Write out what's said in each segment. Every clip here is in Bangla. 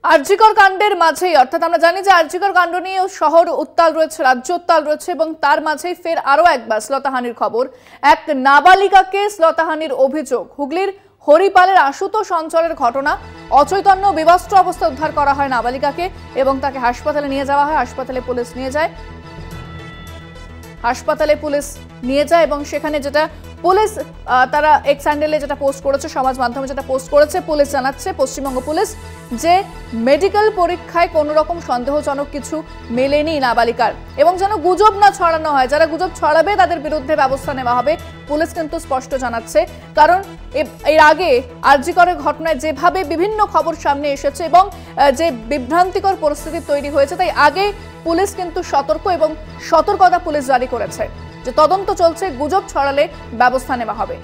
আরজিকর কাণ্ডের মাঝেই অর্থাৎ আমরা জানি যে আরজিকর কাণ্ড নিয়ে শহর উত্তাল রয়েছে, রাজ্য উত্তাল রয়েছে এবং তার মাঝেই ফের আরো একবার শ্লীলতাহানির খবর। এক নাবালিকাকে শ্লীলতাহানির অভিযোগ। হুগলির হরিপালের আশুতোষ অঞ্চলের ঘটনা। অচৈতন্য বিবস্ত্র অবস্থায় উদ্ধার করা হয় নাবালিকাকে এবং তাকে হাসপাতালে নিয়ে যাওয়া হয়। হাসপাতালে পুলিশ নিয়ে যায় এবং সেখানে যেটা পুলিশ তারা এক্স হ্যান্ডেলে যেটা পোস্ট করেছে, সমাজ মাধ্যমে যেটা পোস্ট করেছে, পুলিশ জানাচ্ছে, পশ্চিমবঙ্গ পুলিশ, যে মেডিকেল পরীক্ষায় কোনো রকম সন্দেহজনক কিছু মেলেনি নাবালিকার এবং যেন গুজব না ছড়ানো হয়। যারা গুজব ছড়াবে তাদের বিরুদ্ধে ব্যবস্থা নেওয়া হবে, পুলিশ কিন্তু স্পষ্ট জানাচ্ছে। কারণ এর আগে আরজিকরের ঘটনায় যেভাবে বিভিন্ন খবর সামনে এসেছে এবং যে বিভ্রান্তিকর পরিস্থিতি তৈরি হয়েছে, তাই আগে পুলিশ কিন্তু সতর্ক এবং সতর্কতা পুলিশ জারি করেছে যে তদন্ত চলছে, গুজব ছড়ালে ব্যবস্থা নেওয়া হবে।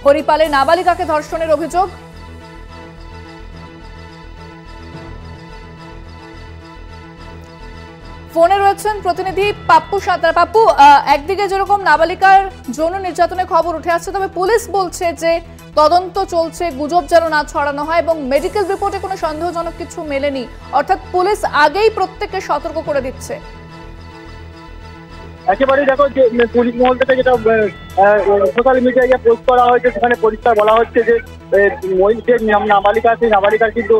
হরিপালে নাবালিকাকে ধর্ষণের অভিযোগ। ফোনে রয়েছেন প্রতিনিধি পাপ্পু সাঁতরা। পাপ্পু, একদিকে যেরকম নাবালিকার যৌন নির্যাতনের খবর উঠে আসছে, তবে পুলিশ বলছে যে তদন্ত চলছে, গুজব যেন না ছড়ানো হয় এবং মেডিকেল রিপোর্টে কোনো সন্দেহজনক কিছু মেলেনি। অর্থাৎ পুলিশ আগেই প্রত্যেককে সতর্ক করে দিচ্ছে। একেবারেই দেখো যে পুলিশ মহল থেকে যেটা সোশ্যাল মিডিয়ায় পোস্ট করা হয়েছে, সেখানে পরিষ্কার বলা হচ্ছে যে নাবালিকা, সেই নাবালিকার কিন্তু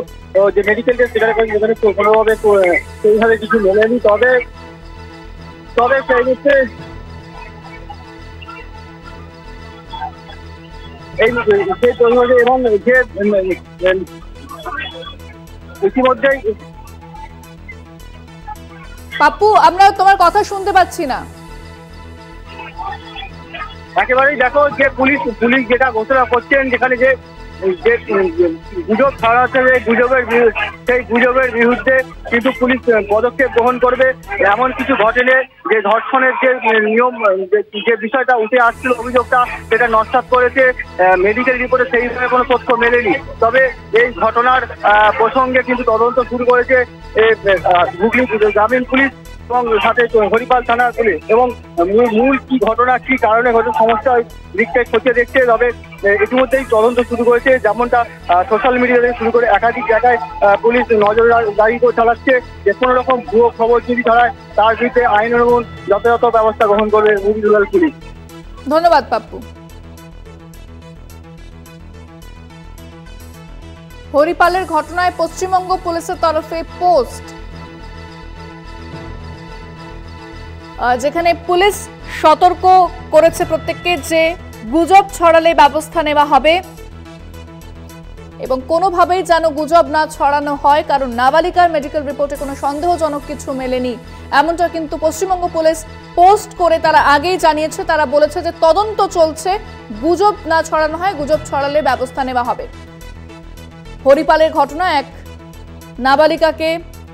যে মেডিকেল টেস্ট সেখানে কোনোভাবে সেইভাবে কিছু মেলেনি। তবে সেই মুহূর্তে এবং যে ইতিমধ্যেই পাপ্পু, আমরা তোমার কথা শুনতে পাচ্ছি না। একেবারেই দেখো যে পুলিশ যেটা ঘোষণা করছেন, যেখানে যে গুজব ছড়াচ্ছে, সেই গুজবের বিরুদ্ধে কিন্তু পুলিশ পদক্ষেপ গ্রহণ করবে। এমন কিছু ঘটেলে যে ধর্ষণের যে নিয়ম, যে বিষয়টা উঠে আসছিল, অভিযোগটা, সেটা নস্যাৎ করেছে। মেডিকেল রিপোর্টে সেইভাবে কোনো তথ্য মেলেনি। তবে এই ঘটনার প্রসঙ্গে কিন্তু তদন্ত শুরু করেছে হুগলি গ্রামীণ পুলিশ এবং সাথে হরিপাল থানার পুলিশ, এবং মূল কি ঘটনা, কি কারণে হয়তো সমস্যা দিকটাই খতিয়ে দেখছে। তবে ইতিমধ্যেই তদন্ত শুরু করেছে, যেমনটা সোশ্যাল মিডিয়া থেকে শুরু করে একাধিক জায়গায় পুলিশ নজরদারি করে চালাচ্ছে যে কোনো রকম ভুয়ো খবর যদি ছড়ায় তার বিরুদ্ধে আইন অনুযায়ী যথাযথ ব্যবস্থা গ্রহণ করবে হুগলি রুরাল পুলিশ। ধন্যবাদ পাপ্পু। হরিপালের ঘটনায় পশ্চিমবঙ্গ পুলিশের তরফে পোস্ট, যেখানে পুলিশ সতর্ক করেছে প্রত্যেককে যে গুজব ছড়ালে ব্যবস্থা নেওয়া হবে এবং কোনোভাবেই যেন গুজব না ছড়ানো হয়, কারণ নাবালিকার মেডিকেল রিপোর্টে কোনো সন্দেহজনক কিছু মেলেনি, এমনটা কিন্তু পশ্চিমবঙ্গ পুলিশ পোস্ট করে তারা আগেই জানিয়েছে। তারা বলেছে যে তদন্ত চলছে, গুজব না ছড়ানো হয়, গুজব ছড়ালে ব্যবস্থা নেওয়া হবে। হরিপালের ঘটনা, এক নাবালিকাকে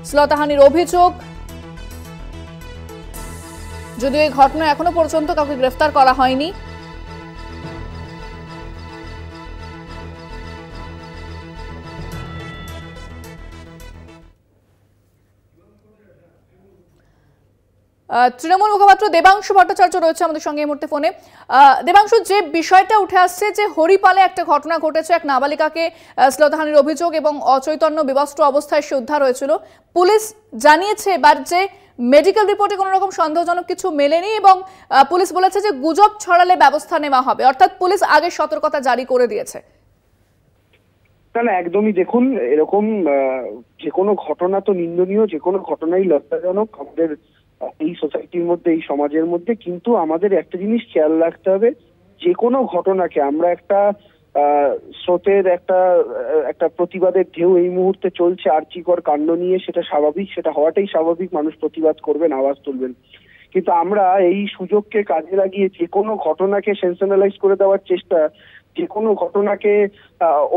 শ্লীলতাহানির অভিযোগ। যদিও এই ঘটনা এখনো পর্যন্ত কাউকে গ্রেফতার করা হয়নি। তৃণমূল মুখপাত্র দেবাংশু ভট্টাচার্য রয়েছে আমাদের সঙ্গে এই মুহূর্তে ফোনে। দেবাংশু, যে বিষয়টা উঠে আসছে যে হরিপালে একটা ঘটনা ঘটেছে, এক নাবালিকাকে শ্লীলতাহানির অভিযোগ এবং অচৈতন্য বিবস্ত্র অবস্থায় সে উদ্ধার হয়েছিল। পুলিশ জানিয়েছে এবার যে মেডিকেল রিপোর্টে কোনো রকম সন্দেহজনক কিছু মেলেনি এবং পুলিশ বলেছে যে গুজব ছড়ালে ব্যবস্থা নেওয়া হবে, অর্থাৎ পুলিশ আগে সতর্কতা জারি করে দিয়েছে। না, একদমই। দেখুন, এরকম যে কোনো ঘটনা তো নিন্দনীয়, যে কোনো ঘটনাই লজ্জাজনক আমাদের এই সোসাইটির মধ্যে, এই সমাজের মধ্যে। কিন্তু আমাদের একটা জিনিস খেয়াল রাখতে হবে, যে কোনো ঘটনাকে আমরা একটা স্রোতের একটা প্রতিবাদের ঢেউ এই মুহূর্তে চলছে আরজিকর কাণ্ড নিয়ে, সেটা স্বাভাবিক, সেটা হওয়াটাই স্বাভাবিক, মানুষ প্রতিবাদ করবেন, আওয়াজ তুলবেন। কিন্তু আমরা এই সুযোগকে কাজে লাগিয়ে যে কোনো ঘটনাকে সেন্সেশনালাইজ করে দেওয়ার চেষ্টা, যে কোনো ঘটনাকে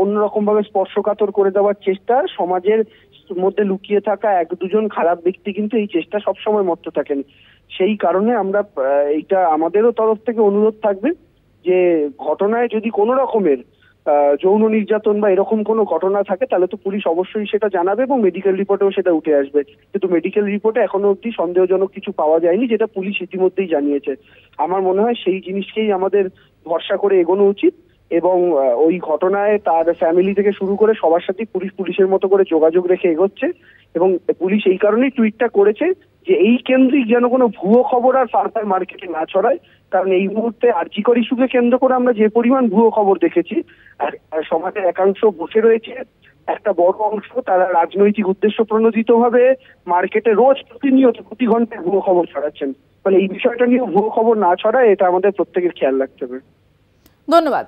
অন্যরকম ভাবে স্পর্শকাতর করে দেওয়ার চেষ্টা, সমাজের মধ্যে লুকিয়ে থাকা এক দুজন খারাপ ব্যক্তি কিন্তু এই চেষ্টা সবসময় মত্ত থাকেন। সেই কারণে আমরা এইটা আমাদেরও তরফ থেকে অনুরোধ থাকবে যে ঘটনায় যদি কোনো রকমের যৌন নির্যাতন বা এরকম কোনো ঘটনা থাকে তাহলে তো পুলিশ অবশ্যই সেটা জানাবে এবং মেডিকেল রিপোর্টেও সেটা উঠে আসবে, কিন্তু মেডিকেল রিপোর্টে এখনো অবধি সন্দেহজনক কিছু পাওয়া যায়নি, যেটা পুলিশ ইতিমধ্যেই জানিয়েছে। আমার মনে হয় সেই জিনিসকেই আমাদের ভরসা করে এগোনো উচিত এবং ওই ঘটনায় তার ফ্যামিলি থেকে শুরু করে সবার সাথে পুলিশের মতো করে যোগাযোগ রেখে এগোচ্ছে এবং পুলিশ এই কারণেই টুইটটা করেছে যে এই কেন্দ্রিক যেন কোনো ভুয়ো খবর আর ফার্দার মার্কেটে না ছড়ায়, কারণ এই মুহূর্তে আরজিকর ইস্যুকে কেন্দ্র করে আমরা যে পরিমাণ ভুয়ো খবর দেখেছি, আর সমাজের একাংশ বসে রয়েছে, একটা বড় অংশ তারা রাজনৈতিক উদ্দেশ্য প্রণোদিতভাবে মার্কেটে রোজ প্রতিনিয়ত প্রতি ঘন্টায় ভুয়ো খবর ছড়াচ্ছেন। ফলে এই বিষয়টা নিয়ে ভুয়ো খবর না ছড়ায়, এটা আমাদের প্রত্যেকের খেয়াল রাখতে হবে। ধন্যবাদ।